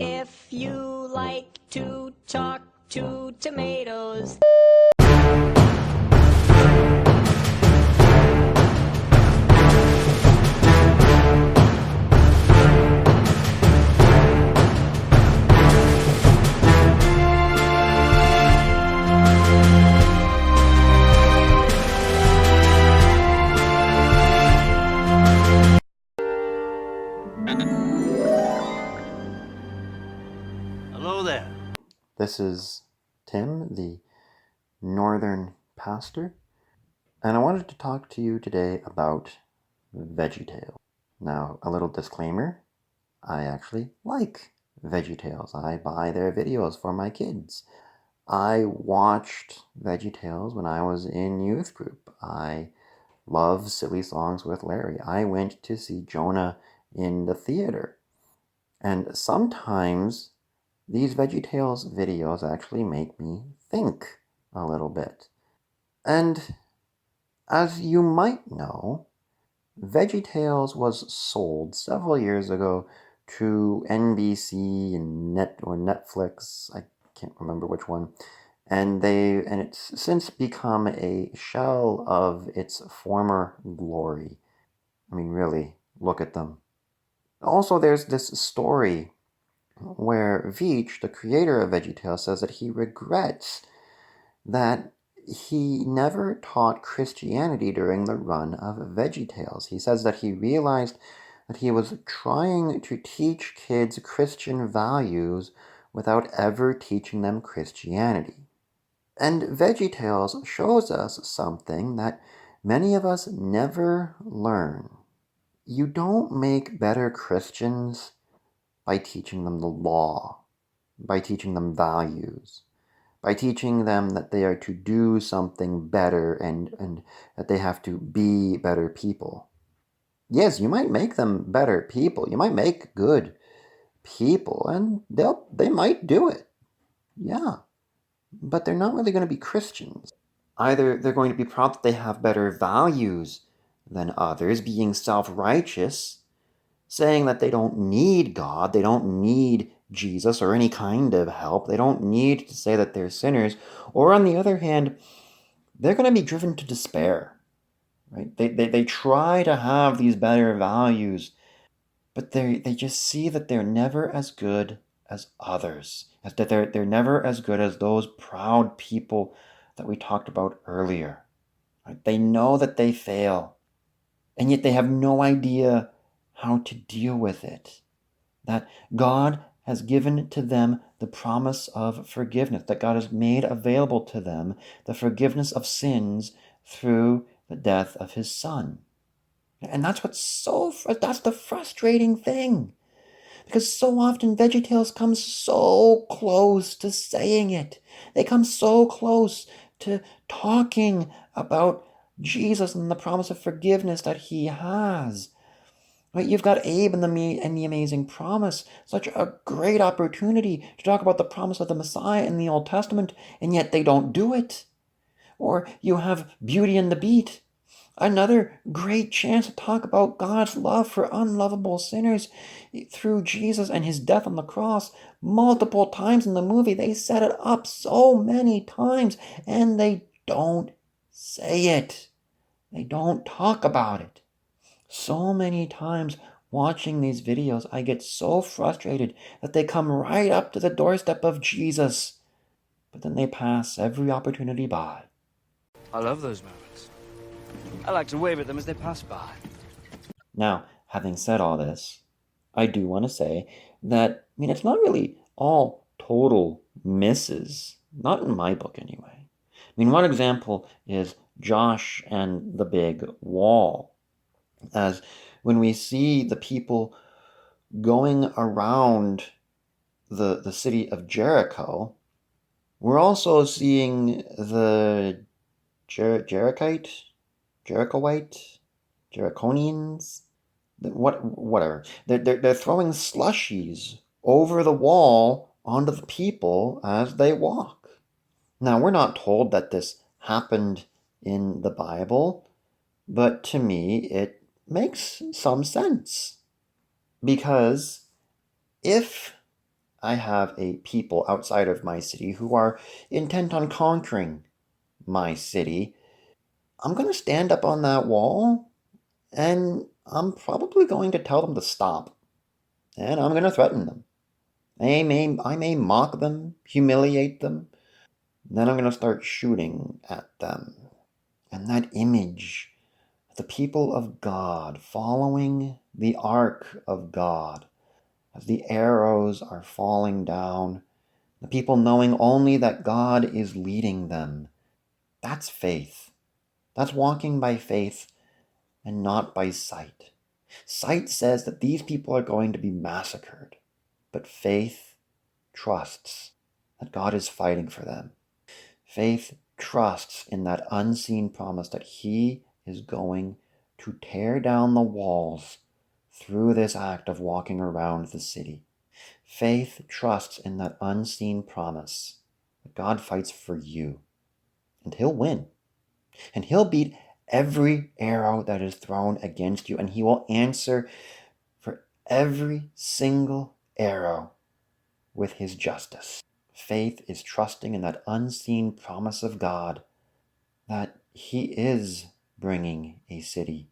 If you like to talk to tomatoes. Hello there. This is Tim, the Northern Pastor, and I wanted to talk to you today about Veggie Tales. Now, a little disclaimer, I actually like Veggie Tales. I buy their videos for my kids. I watched Veggie Tales when I was in youth group. I love silly songs with Larry. I went to see Jonah in the theater. And sometimes these Veggie Tales videos actually make me think a little bit. And as you might know, Veggie Tales was sold several years ago to NBC and Netflix. I can't remember which one. And it's since become a shell of its former glory. I mean, really, look at them. Also, there's this story where Veach, the creator of Veggie Tales, says that he regrets that he never taught Christianity during the run of Veggie Tales. He says that he realized that he was trying to teach kids Christian values without ever teaching them Christianity. And Veggie Tales shows us something that many of us never learn. You don't make better Christians by teaching them the law, by teaching them values, by teaching them that they are to do something better and that they have to be better people. Yes, you might make them better people. You might make good people, and they might do it. Yeah. But they're not really going to be Christians. Either they're going to be proud that they have better values than others, being self-righteous, saying that they don't need God, they don't need Jesus or any kind of help, they don't need to say that they're sinners, or on the other hand, they're going to be driven to despair, right? They try to have these better values, but they just see that they're never as good as others, as that they're never as good as those proud people that we talked about earlier. Right? They know that they fail, and yet they have no idea how to deal with it. That God has given to them the promise of forgiveness, that God has made available to them the forgiveness of sins through the death of his Son. And that's that's the frustrating thing. Because so often Veggie Tales come so close to saying it. They come so close to talking about Jesus and the promise of forgiveness that he has. Right? You've got Abe and the Amazing Promise, such a great opportunity to talk about the promise of the Messiah in the Old Testament, and yet they don't do it. Or you have Beauty and the Beat, another great chance to talk about God's love for unlovable sinners through Jesus and his death on the cross. Multiple times in the movie, they set it up so many times, and they don't say it. They don't talk about it. So many times watching these videos, I get so frustrated that they come right up to the doorstep of Jesus, but then they pass every opportunity by. I love those moments. I like to wave at them as they pass by. Now, having said all this, I do want to say that, it's not really all total misses. Not in my book, anyway. One example is Josh and the Big Wall. As when we see the people going around the city of Jericho, we're also seeing the Jerichite, Jericonians, whatever. They're throwing slushies over the wall onto the people as they walk. Now, we're not told that this happened in the Bible, but to me, it makes some sense. Because if I have a people outside of my city who are intent on conquering my city, I'm going to stand up on that wall and I'm probably going to tell them to stop. And I'm going to threaten them. I may mock them, humiliate them. Then I'm going to start shooting at them. And that image, the people of God following the ark of God, as the arrows are falling down, the people knowing only that God is leading them, that's faith. That's walking by faith and not by sight. Sight says that these people are going to be massacred, but faith trusts that God is fighting for them. Faith trusts in that unseen promise that He is going to tear down the walls through this act of walking around the city. Faith trusts in that unseen promise that God fights for you, and He'll win. And He'll beat every arrow that is thrown against you, and He will answer for every single arrow with His justice. Faith is trusting in that unseen promise of God that He is bringing a city.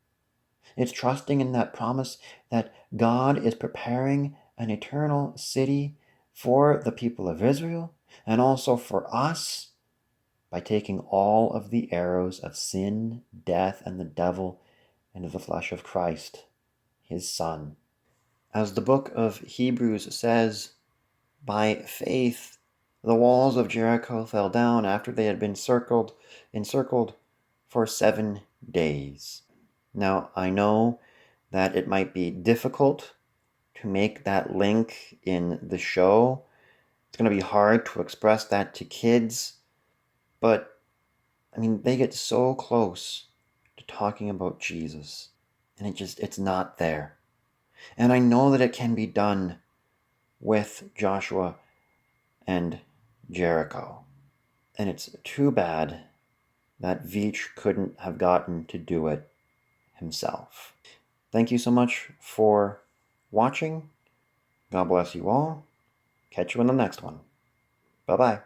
It's trusting in that promise that God is preparing an eternal city for the people of Israel and also for us by taking all of the arrows of sin, death, and the devil into the flesh of Christ, His Son. As the book of Hebrews says, by faith the walls of Jericho fell down after they had been encircled for 7 days. Now, I know that it might be difficult to make that link in the show. It's going to be hard to express that to kids, but I mean, they get so close to talking about Jesus, and it's not there. And I know that it can be done with Joshua and Jericho. And it's too bad that Veach couldn't have gotten to do it himself. Thank you so much for watching. God bless you all. Catch you in the next one. Bye-bye.